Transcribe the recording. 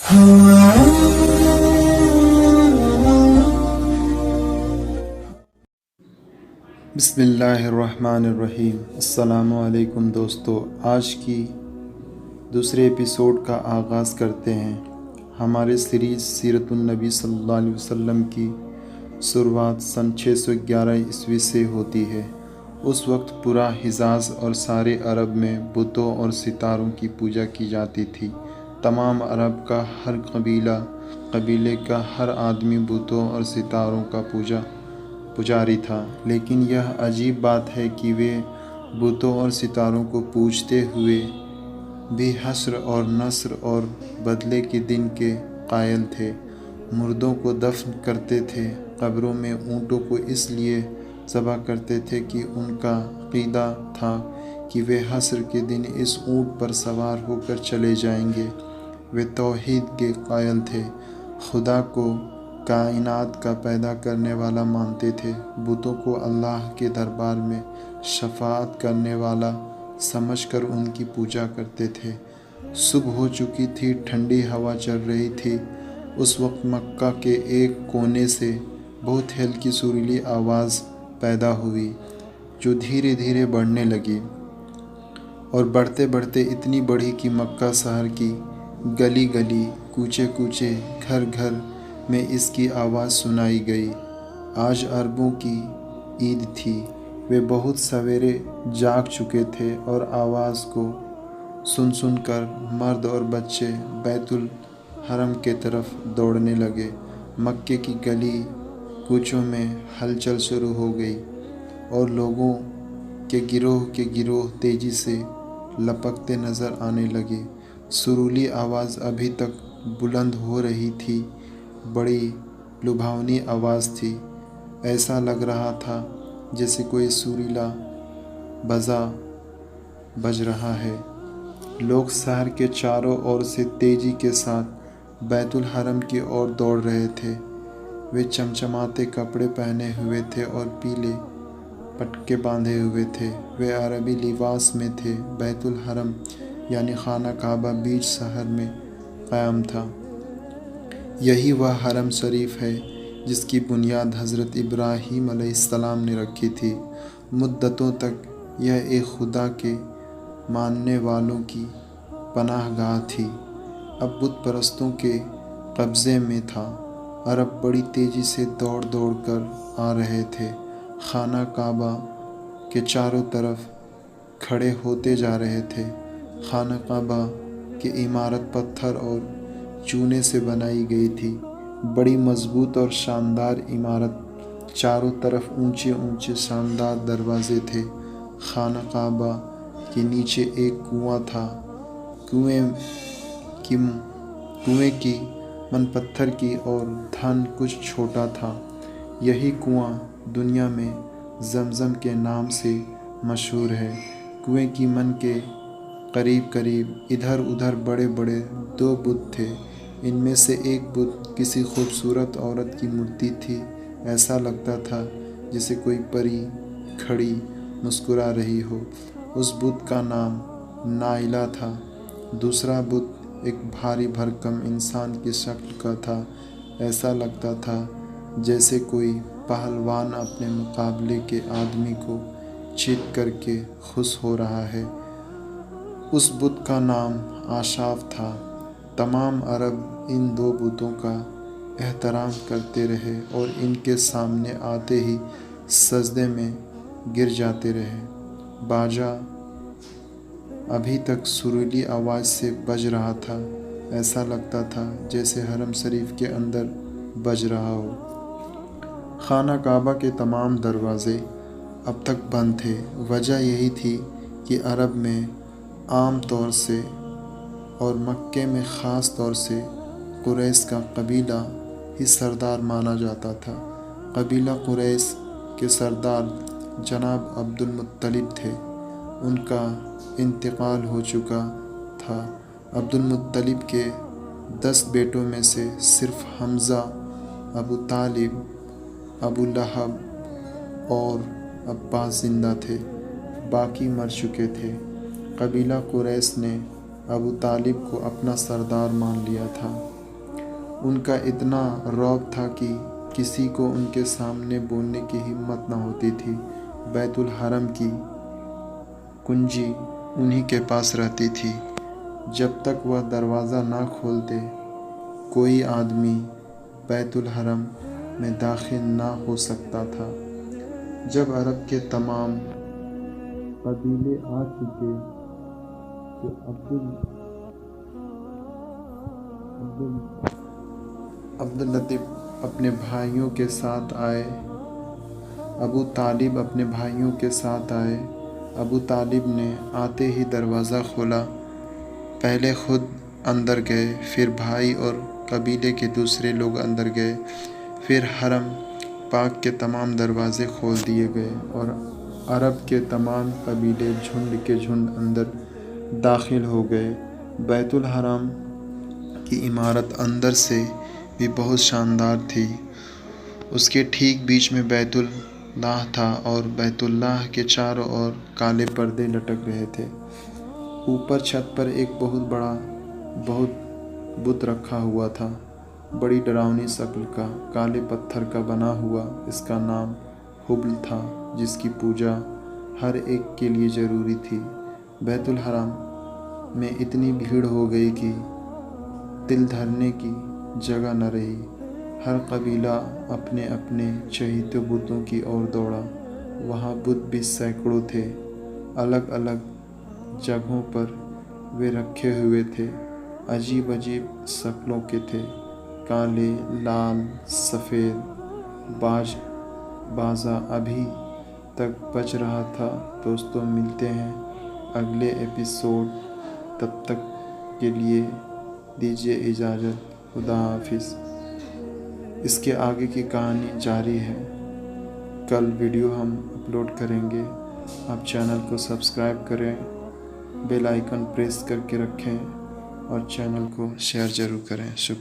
بسم اللہ الرحمن الرحیم۔ السلام علیکم دوستو، آج کی دوسرے ایپیسوڈ کا آغاز کرتے ہیں۔ ہمارے سیریز سیرت النبی صلی اللہ علیہ وسلم کی شروعات سن 611 عیسوی سے ہوتی ہے۔ اس وقت پورا حجاز اور سارے عرب میں بتوں اور ستاروں کی پوجا کی جاتی تھی۔ تمام عرب کا ہر قبیلے کا ہر آدمی بتوں اور ستاروں کا پجاری تھا، لیکن یہ عجیب بات ہے کہ وہ بتوں اور ستاروں کو پوجتے ہوئے بھی حشر اور نشر اور بدلے کے دن کے قائل تھے۔ مردوں کو دفن کرتے تھے، قبروں میں اونٹوں کو اس لیے ذبح کرتے تھے کہ ان کا عقیدہ تھا کہ وہ حشر کے دن اس اونٹ پر سوار ہو کر چلے جائیں گے۔ وہ توحید کے قائل تھے، خدا کو کائنات کا پیدا کرنے والا مانتے تھے، بتوں کو اللہ کے دربار میں شفاعت کرنے والا سمجھ کر ان کی پوجا کرتے تھے۔ صبح ہو چکی تھی، ٹھنڈی ہوا چل رہی تھی۔ اس وقت مکہ کے ایک کونے سے بہت ہلکی سریلی آواز پیدا ہوئی، جو دھیرے دھیرے بڑھنے لگی اور بڑھتے بڑھتے اتنی بڑھی کہ مکہ شہر کی گلی گلی، کوچے کوچے، گھر گھر میں اس کی آواز سنائی گئی۔ آج عربوں کی عید تھی۔ وہ بہت سویرے جاگ چکے تھے اور آواز کو سن سن کر مرد اور بچے بیت الحرم کے طرف دوڑنے لگے۔ مکے کی گلی کوچوں میں ہلچل شروع ہو گئی اور لوگوں کے گروہ تیزی سے لپکتے نظر آنے لگے۔ سریلی آواز ابھی تک بلند ہو رہی تھی، بڑی لبھاونی آواز تھی۔ ایسا لگ رہا تھا جیسے کوئی سریلا بجا بج رہا ہے۔ لوگ شہر کے چاروں اور سے تیزی کے ساتھ بیت الحرم کی اور دوڑ رہے تھے۔ وہ چمچماتے کپڑے پہنے ہوئے تھے اور پیلے پٹکے باندھے ہوئے تھے۔ وہ عربی لباس میں تھے۔ بیت الحرم یعنی خانہ کعبہ بیچ شہر میں قائم تھا۔ یہی وہ حرم شریف ہے جس کی بنیاد حضرت ابراہیم علیہ السلام نے رکھی تھی۔ مدتوں تک یہ ایک خدا کے ماننے والوں کی پناہ گاہ تھی، اب بت پرستوں کے قبضے میں تھا۔ عرب بڑی تیزی سے دوڑ دوڑ کر آ رہے تھے، خانہ کعبہ کے چاروں طرف کھڑے ہوتے جا رہے تھے۔ خانہ کعبہ کی عمارت پتھر اور چونے سے بنائی گئی تھی، بڑی مضبوط اور شاندار عمارت۔ چاروں طرف اونچے اونچے شاندار دروازے تھے۔ خانہ کعبہ کے نیچے ایک کنواں تھا۔ کنویں کی من پتھر کی اور دھن کچھ چھوٹا تھا۔ یہی کنواں دنیا میں زمزم کے نام سے مشہور ہے۔ کنویں کی من کے قریب قریب ادھر ادھر بڑے بڑے دو بت تھے۔ ان میں سے ایک بت کسی خوبصورت عورت کی مورتی تھی۔ ایسا لگتا تھا جیسے کوئی پری کھڑی مسکرا رہی ہو۔ اس بت کا نام نائلہ تھا۔ دوسرا بت ایک بھاری بھرکم انسان کی شکل کا تھا۔ ایسا لگتا تھا جیسے کوئی پہلوان اپنے مقابلے کے آدمی کو جیت کر کے خوش ہو رہا ہے۔ اس بت کا نام آشاف تھا۔ تمام عرب ان دو بتوں کا احترام کرتے رہے اور ان کے سامنے آتے ہی سجدے میں گر جاتے رہے۔ باجا ابھی تک سریلی آواز سے بج رہا تھا، ایسا لگتا تھا جیسے حرم شریف کے اندر بج رہا ہو۔ خانہ کعبہ کے تمام دروازے اب تک بند تھے۔ وجہ یہی تھی کہ عرب میں عام طور سے اور مکے میں خاص طور سے قریش کا قبیلہ ہی سردار مانا جاتا تھا۔ قبیلہ قریش کے سردار جناب عبد المطلب تھے۔ ان کا انتقال ہو چکا تھا۔ عبد المطلب کے 10 بیٹوں میں سے صرف حمزہ، ابو طالب، ابو لہب اور عباس زندہ تھے، باقی مر چکے تھے۔ قبیلہ قریش نے ابو طالب کو اپنا سردار مان لیا تھا۔ ان کا اتنا رعب تھا کہ کسی کو ان کے سامنے بولنے کی ہمت نہ ہوتی تھی۔ بیت الحرم کی کنجی انہی کے پاس رہتی تھی۔ جب تک وہ دروازہ نہ کھولتے کوئی آدمی بیت الحرم میں داخل نہ ہو سکتا تھا۔ جب عرب کے تمام قبیلے آ چکے تو عبداللطیف اپنے بھائیوں کے ساتھ آئے۔ ابو طالب اپنے بھائیوں کے ساتھ آئے۔ ابو طالب نے آتے ہی دروازہ کھولا۔ پہلے خود اندر گئے، پھر بھائی اور قبیلے کے دوسرے لوگ اندر گئے، پھر حرم پاک کے تمام دروازے کھول دیے گئے اور عرب کے تمام قبیلے جھنڈ کے جھنڈ اندر داخل ہو گئے۔ بیت الحرم کی عمارت اندر سے بھی بہت شاندار تھی۔ اس کے ٹھیک بیچ میں بیت اللہ تھا اور بیت اللہ کے چاروں اور کالے پردے لٹک رہے تھے۔ اوپر چھت پر ایک بہت بت رکھا ہوا تھا، بڑی ڈراؤنی شکل کا، کالے پتھر کا بنا ہوا۔ اس کا نام ہبل تھا، جس کی پوجا ہر ایک کے لیے ضروری تھی۔ بیت الحرم میں اتنی بھیڑ ہو گئی کہ دل دھرنے کی جگہ نہ رہی۔ ہر قبیلہ اپنے اپنے چہیتے بتوں کی اور دوڑا۔ وہاں بت بھی سینکڑوں تھے، الگ الگ جگہوں پر وہ رکھے ہوئے تھے، عجیب عجیب شکلوں کے تھے، کالے، لال، سفید، بازا ابھی تک بچ رہا تھا۔ دوستوں، ملتے ہیں اگلے ایپیسوڈ، تب تک کے لیے دیجیے اجازت۔ خدا حافظ۔ اس کے آگے کی کہانی جاری ہے۔ کل ویڈیو ہم اپلوڈ کریں گے۔ آپ چینل کو سبسکرائب کریں، بیل آئیکن پریس کر کے رکھیں اور چینل کو شیئر ضرور کریں۔ شکریہ۔